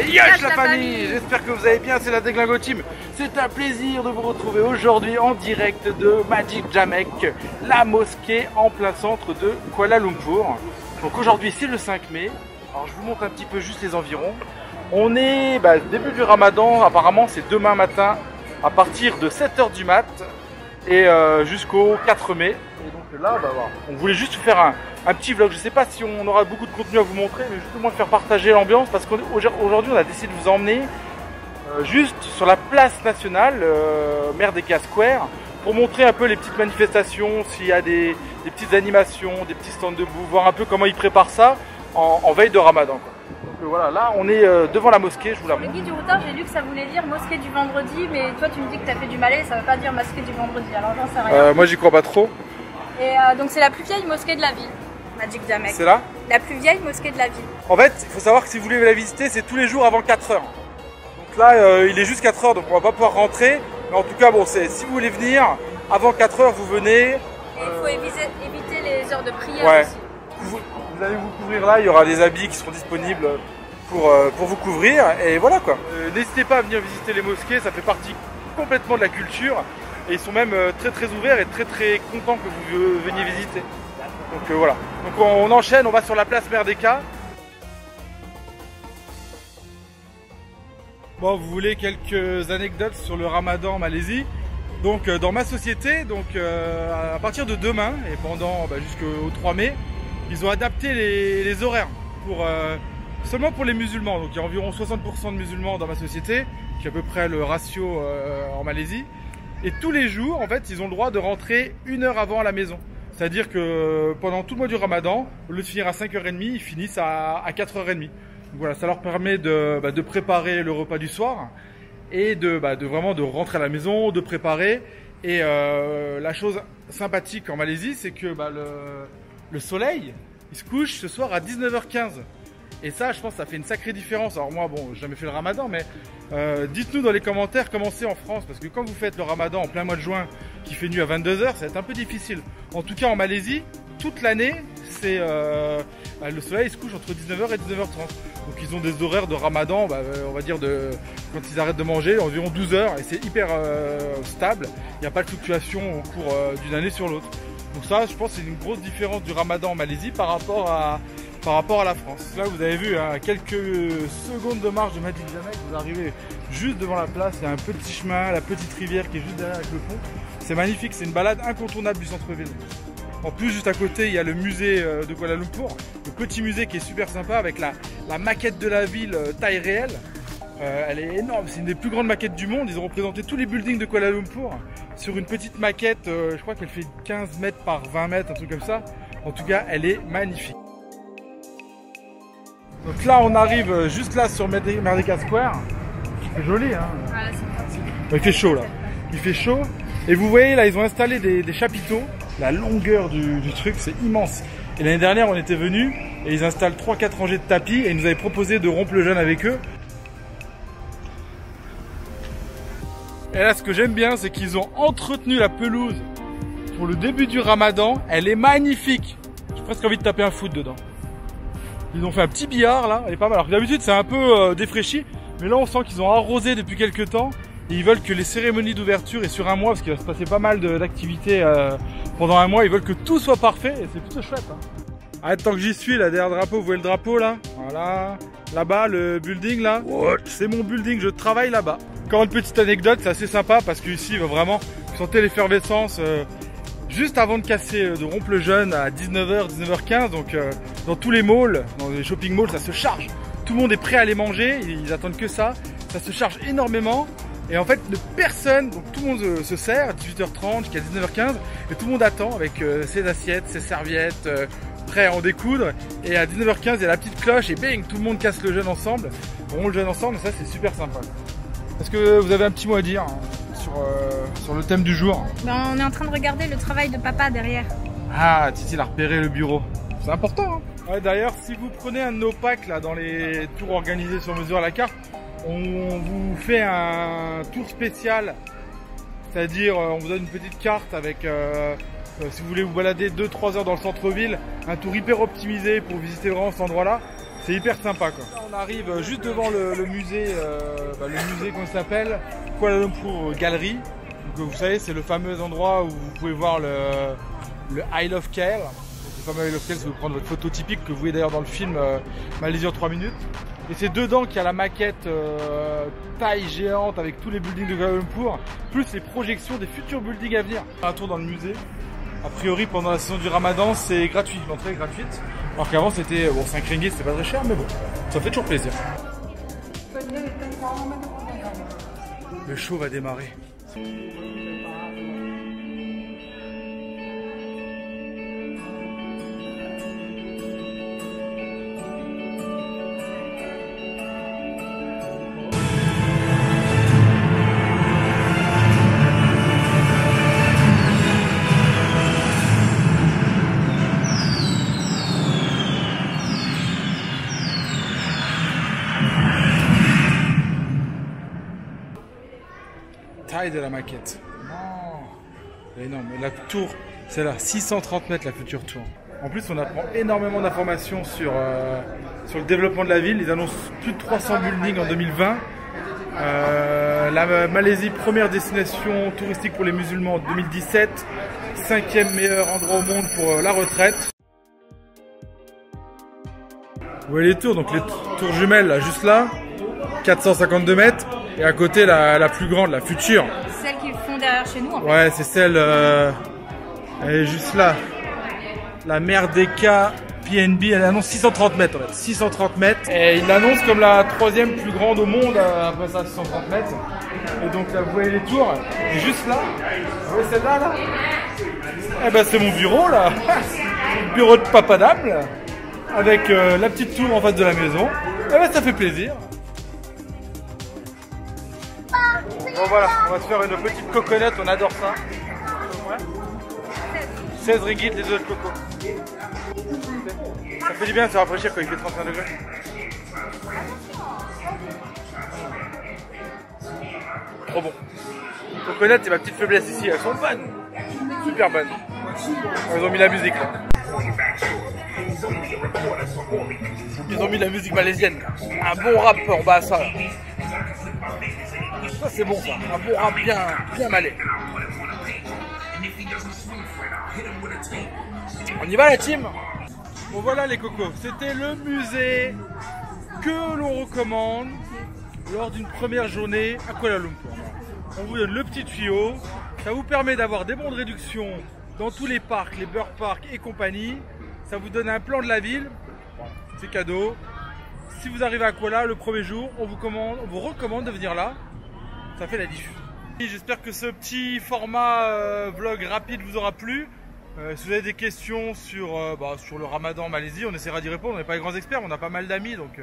Yesh la famille, j'espère que vous allez bien, c'est la Déglingo Team. C'est un plaisir de vous retrouver aujourd'hui en direct de Magic Jamek, la mosquée en plein centre de Kuala Lumpur. Donc aujourd'hui c'est le 5 mai, alors je vous montre un petit peu juste les environs. On est début du ramadan, apparemment c'est demain matin à partir de 7 h du mat et jusqu'au 4 mai. Et donc là, voilà. On voulait juste faire un petit vlog. Je sais pas si on aura beaucoup de contenu à vous montrer, mais juste au moins faire partager l'ambiance parce qu'aujourd'hui on a décidé de vous emmener juste sur la place nationale, Merdeka Square, pour montrer un peu les petites manifestations, s'il y a des petites animations, des petits stands debout, voir un peu comment ils préparent ça en veille de ramadan, quoi. Donc voilà, là on est devant la mosquée, je vous la montre. Le guide du routard, j'ai lu que ça voulait dire mosquée du vendredi, mais toi tu me dis que tu as fait du malais, ça veut pas dire mosquée du vendredi, alors j'en sais rien. Moi j'y crois pas trop. Et donc c'est la plus vieille mosquée de la ville, Magic Jamek. C'est là? La plus vieille mosquée de la ville. En fait, il faut savoir que si vous voulez la visiter, c'est tous les jours avant 4 h. Donc là, il est juste 4 h, donc on va pas pouvoir rentrer. Mais en tout cas, bon, si vous voulez venir, avant 4 h, vous venez. Et il faut éviter les heures de prière ouais. aussi. Vous allez vous couvrir là, il y aura des habits qui seront disponibles pour vous couvrir. Et voilà quoi. N'hésitez pas à venir visiter les mosquées, ça fait partie complètement de la culture. Et ils sont même très ouverts et très contents que vous veniez visiter. Donc voilà. Donc on enchaîne, on va sur la place Merdeka. Bon, vous voulez quelques anecdotes sur le ramadan en Malaisie. Donc dans ma société, à partir de demain et pendant jusqu'au 3 mai, ils ont adapté les horaires seulement pour les musulmans. Donc il y a environ 60% de musulmans dans ma société, qui est à peu près le ratio en Malaisie. Et tous les jours, en fait, ils ont le droit de rentrer 1 heure avant à la maison. C'est-à-dire que pendant tout le mois du ramadan, au lieu de finir à 5 h 30, ils finissent à 4 h 30. Donc voilà, ça leur permet de préparer le repas du soir et de vraiment de rentrer à la maison, de préparer. Et la chose sympathique en Malaisie, c'est que le soleil, il se couche ce soir à 19 h 15. Et ça, je pense que ça fait une sacrée différence. Alors moi, bon, j'ai jamais fait le ramadan, mais dites-nous dans les commentaires comment c'est en France. Parce que quand vous faites le ramadan en plein mois de juin, qui fait nuit à 22 h, ça va être un peu difficile. En tout cas, en Malaisie, toute l'année, c'est le soleil se couche entre 19 h et 19 h 30. Donc ils ont des horaires de ramadan, on va dire quand ils arrêtent de manger, environ 12 h. Et c'est hyper stable. Il n'y a pas de fluctuation au cours d'une année sur l'autre. Donc ça, je pense que c'est une grosse différence du ramadan en Malaisie par rapport à la France. Là, vous avez vu, à quelques secondes de marche de Magic Jamek, vous arrivez juste devant la place, il y a un petit chemin, la petite rivière qui est juste derrière avec le pont. C'est magnifique, c'est une balade incontournable du centre-ville. En plus, juste à côté, il y a le musée de Kuala Lumpur, le petit musée qui est super sympa avec la maquette de la ville taille réelle. Elle est énorme, c'est une des plus grandes maquettes du monde. Ils ont représenté tous les buildings de Kuala Lumpur sur une petite maquette, je crois qu'elle fait 15 mètres par 20 mètres, un truc comme ça. En tout cas, elle est magnifique. Donc là, on arrive juste là sur Merdeka Square. C'est joli, hein. Voilà, c'est il fait chaud là. Il fait chaud. Et vous voyez là, ils ont installé des chapiteaux. La longueur du truc, c'est immense. Et l'année dernière, on était venus et ils installent 3-4 rangées de tapis et ils nous avaient proposé de rompre le jeûne avec eux. Et là, ce que j'aime bien, c'est qu'ils ont entretenu la pelouse pour le début du ramadan. Elle est magnifique. J'ai presque envie de taper un foot dedans. Ils ont fait un petit billard là, elle est pas mal. Alors que d'habitude c'est un peu défraîchi, mais là on sent qu'ils ont arrosé depuis quelques temps. Et ils veulent que les cérémonies d'ouverture et sur un mois, parce qu'il va se passer pas mal d'activités pendant un mois, ils veulent que tout soit parfait et c'est plutôt chouette. Hein. Ah, tant que j'y suis, là derrière le drapeau, vous voyez le drapeau là? Voilà. Là-bas, le building là, c'est mon building, je travaille là-bas. Encore une petite anecdote, c'est assez sympa parce qu'ici vraiment, vous sentez l'effervescence. Juste avant de rompre le jeûne à 19 h, 19 h 15, donc dans tous les malls, dans les shopping malls, ça se charge. Tout le monde est prêt à aller manger, ils attendent que ça. Ça se charge énormément. Et en fait, personne, donc tout le monde se sert à 18 h 30 jusqu'à 19 h 15. Et tout le monde attend avec ses assiettes, ses serviettes, prêt à en découdre. Et à 19 h 15, il y a la petite cloche et bing, tout le monde casse le jeûne ensemble. On rompt le jeûne ensemble et ça, c'est super sympa. Est-ce que vous avez un petit mot à dire sur le thème du jour? On est en train de regarder le travail de papa derrière. Ah, Titi a repéré le bureau. C'est important, hein. Ouais, d'ailleurs, si vous prenez un de nos packs là, dans les tours organisés sur mesure à la carte, on vous fait un tour spécial. C'est-à-dire, on vous donne une petite carte avec, si vous voulez vous balader 2-3 heures dans le centre-ville, un tour hyper optimisé pour visiter vraiment cet endroit-là. C'est hyper sympa quoi. Là, on arrive juste devant le musée, comment ça s'appelle, Kuala Lumpur Gallery. Donc, vous savez, c'est le fameux endroit où vous pouvez voir le Isle of KL. Le fameux Isle of KL, c'est vous prendre votre photo typique que vous voyez d'ailleurs dans le film Malaisie en 3 minutes. Et c'est dedans qu'il y a la maquette taille géante avec tous les buildings de Kuala Lumpur, plus les projections des futurs buildings à venir. Un tour dans le musée. A priori, pendant la saison du Ramadan, c'est gratuit, l'entrée est gratuite. Alors qu'avant, c'était 5 ringgit, c'était pas très cher, mais bon, ça fait toujours plaisir. Le show va démarrer. Taille de la maquette. C'est énorme. La tour, c'est là, 630 mètres la future tour. En plus, on apprend énormément d'informations sur le développement de la ville. Ils annoncent plus de 300 buildings en 2020. La Malaisie, première destination touristique pour les musulmans en 2017. 5e meilleur endroit au monde pour la retraite. Vous voyez les tours, donc les tours jumelles, là, juste là, 452 mètres. Et à côté, la plus grande, la future. Celle qu'ils font derrière chez nous, en fait. Ouais, c'est celle, elle est juste là. La Merdeka PNB, elle annonce 630 mètres, en fait. 630 mètres. Et il l'annonce comme la 3e plus grande au monde, après ça, 630 mètres. Et donc là, vous voyez les tours, et juste là, vous voyez celle-là, là. Eh ben, c'est mon bureau, là. Le bureau de Papadam, là. Avec la petite tour en face de la maison. Eh ben, ça fait plaisir. Bon voilà, on va se faire une petite coconut, on adore ça. Ouais. 16 ringgit les œufs de coco. Ça fait du bien de se rafraîchir quand il fait 31 degrés. Trop bon. Coconut, c'est ma petite faiblesse ici, elles sont bonnes. Super bonnes. Ils ont mis la musique là. Ils ont mis la musique malaisienne. Un bon rap en bas à ça. Ça c'est bon ça, un bon rap bien malais. On y va la team? Bon voilà les cocos, c'était le musée que l'on recommande lors d'une première journée à Kuala Lumpur. On vous donne le petit tuyau, ça vous permet d'avoir des bons de réduction dans tous les parcs, les Bird Park et compagnie. Ça vous donne un plan de la ville, c'est cadeau. Si vous arrivez à Kuala le premier jour, on vous recommande de venir là. Ça fait la diff. J'espère que ce petit format vlog rapide vous aura plu. Si vous avez des questions sur le Ramadan en Malaisie, on essaiera d'y répondre. On n'est pas les grands experts, on a pas mal d'amis, donc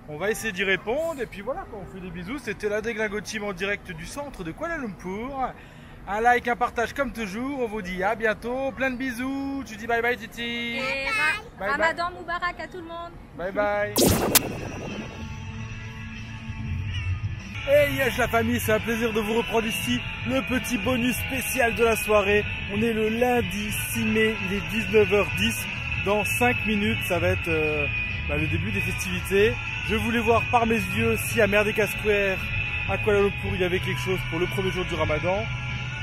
on va essayer d'y répondre. Et puis voilà, on fait des bisous. C'était la Déglingo Team en direct du centre de Kuala Lumpur. Un like, un partage comme toujours. On vous dit à bientôt. Plein de bisous. Tu dis bye bye Titi. Et Ramadan Moubarak à tout le monde. Bye bye. Hey yes la famille, c'est un plaisir de vous reprendre ici, le petit bonus spécial de la soirée. On est le lundi 6 mai, il est 19h10. Dans 5 minutes, ça va être le début des festivités. Je voulais voir par mes yeux si à Merdeka Square, à Kuala Lumpur, il y avait quelque chose pour le premier jour du Ramadan.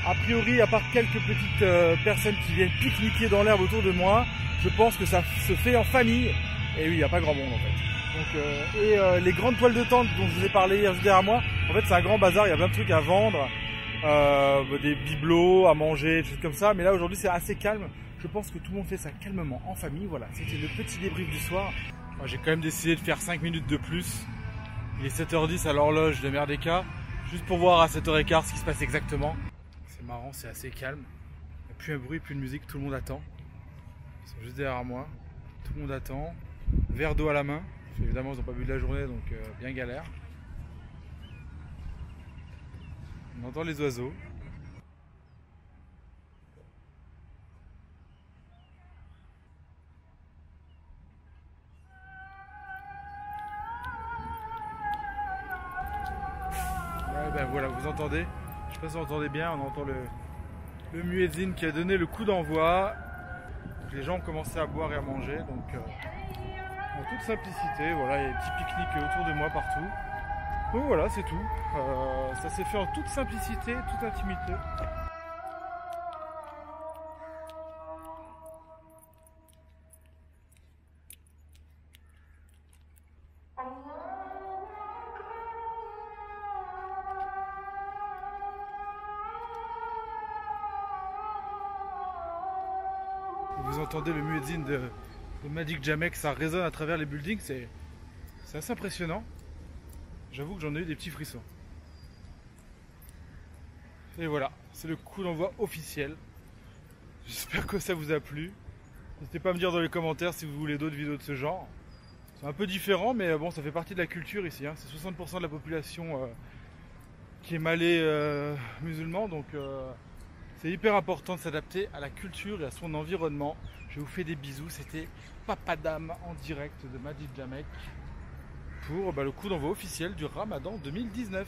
A priori, à part quelques petites personnes qui viennent pique-niquer dans l'herbe autour de moi, je pense que ça se fait en famille. Et oui, il n'y a pas grand monde en fait. Donc, les grandes toiles de tente dont je vous ai parlé hier juste derrière moi, en fait c'est un grand bazar, il y a plein de trucs à vendre, des bibelots à manger, des choses comme ça, mais là aujourd'hui c'est assez calme. Je pense que tout le monde fait ça calmement en famille. Voilà, c'était le petit débrief du soir. J'ai quand même décidé de faire 5 minutes de plus. Il est 7h10 à l'horloge de Merdeka, juste pour voir à 7h15 ce qui se passe exactement. C'est marrant, c'est assez calme, il n'y a plus un bruit, plus de musique, tout le monde attend. Ils sont juste derrière moi, tout le monde attend, verre d'eau à la main. Évidemment, ils n'ont pas bu de la journée, donc bien galère. On entend les oiseaux. Ouais, ben voilà, vous entendez. Je sais pas si vous entendez bien, on entend le muezzin qui a donné le coup d'envoi. Les gens ont commencé à boire et à manger, donc En toute simplicité, voilà, il y a des petits pique-niques autour de moi partout. Donc voilà, c'est tout. Ça s'est fait en toute simplicité, toute intimité. Vous entendez le muezzin de Magic Jamek, ça résonne à travers les buildings, c'est assez impressionnant. J'avoue que j'en ai eu des petits frissons. Et voilà, c'est le coup d'envoi officiel. J'espère que ça vous a plu. N'hésitez pas à me dire dans les commentaires si vous voulez d'autres vidéos de ce genre. C'est un peu différent, mais bon, ça fait partie de la culture ici. Hein. C'est 60% de la population qui est malais musulman, donc c'est hyper important de s'adapter à la culture et à son environnement. Je vous fais des bisous, c'était Papadam en direct de Magic Jamek pour le coup d'envoi officiel du Ramadan 2019.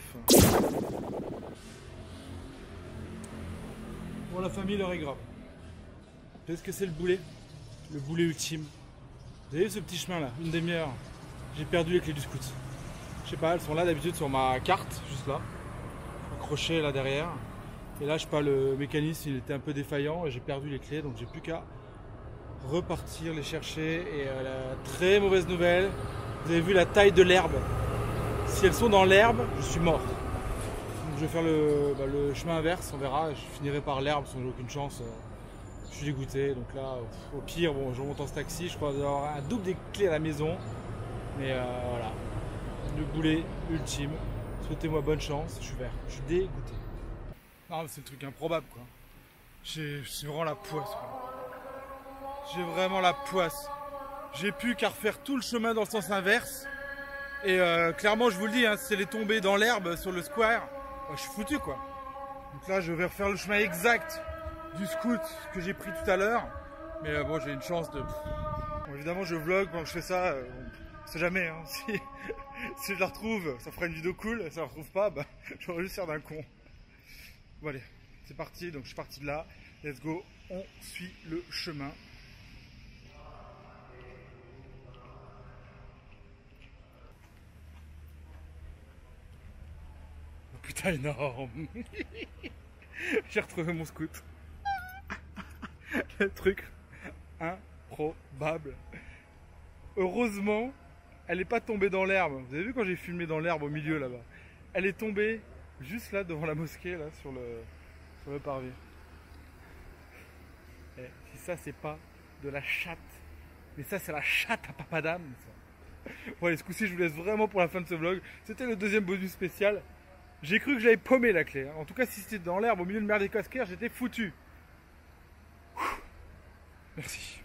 Pour la famille, l'heure est grave. Qu'est-ce que c'est le boulet? Le boulet ultime. Vous avez vu ce petit chemin là, une demi-heure. J'ai perdu les clés du scout. Je sais pas, elles sont là d'habitude sur ma carte, juste là. Accrochées là derrière. Et là, je sais pas, le mécanisme il était un peu défaillant et j'ai perdu les clés, donc j'ai plus qu'à repartir les chercher. Et la très mauvaise nouvelle, vous avez vu la taille de l'herbe. Si elles sont dans l'herbe, je suis mort. Donc je vais faire le chemin inverse, on verra. Je finirai par l'herbe sans aucune chance. Je suis dégoûté, donc là, au pire, bon, je remonte en taxi. Je crois avoir un double des clés à la maison. Mais voilà, le boulet ultime. Souhaitez-moi bonne chance, je suis vert, je suis dégoûté. Non, c'est un truc improbable quoi. J'ai vraiment la poisse quoi. J'ai vraiment la poisse. J'ai plus qu'à refaire tout le chemin dans le sens inverse. Et clairement, je vous le dis, hein, si elle est tombée dans l'herbe sur le square, je suis foutu quoi. Donc là, je vais refaire le chemin exact du scout que j'ai pris tout à l'heure. Mais bon, j'ai une chance de... Bon, évidemment, je vlog quand je fais ça. On sait jamais. Hein, si je la retrouve, ça fera une vidéo cool. Si je la retrouve pas, j'aurais juste l'air d'un con. Bon allez, c'est parti, donc je suis parti de là, let's go, on suit le chemin. Oh putain énorme. J'ai retrouvé mon scout. Le truc improbable. Heureusement, elle n'est pas tombée dans l'herbe. Vous avez vu quand j'ai filmé dans l'herbe au milieu là-bas? Elle est tombée juste là devant la mosquée, là sur le parvis. Et si ça c'est pas de la chatte, mais ça c'est la chatte à Papadam. Bon allez, ce coup-ci je vous laisse vraiment pour la fin de ce vlog. C'était le deuxième bonus spécial. J'ai cru que j'avais paumé la clé. Hein. En tout cas si c'était dans l'herbe au milieu de merde des casquaires, j'étais foutu. Merci.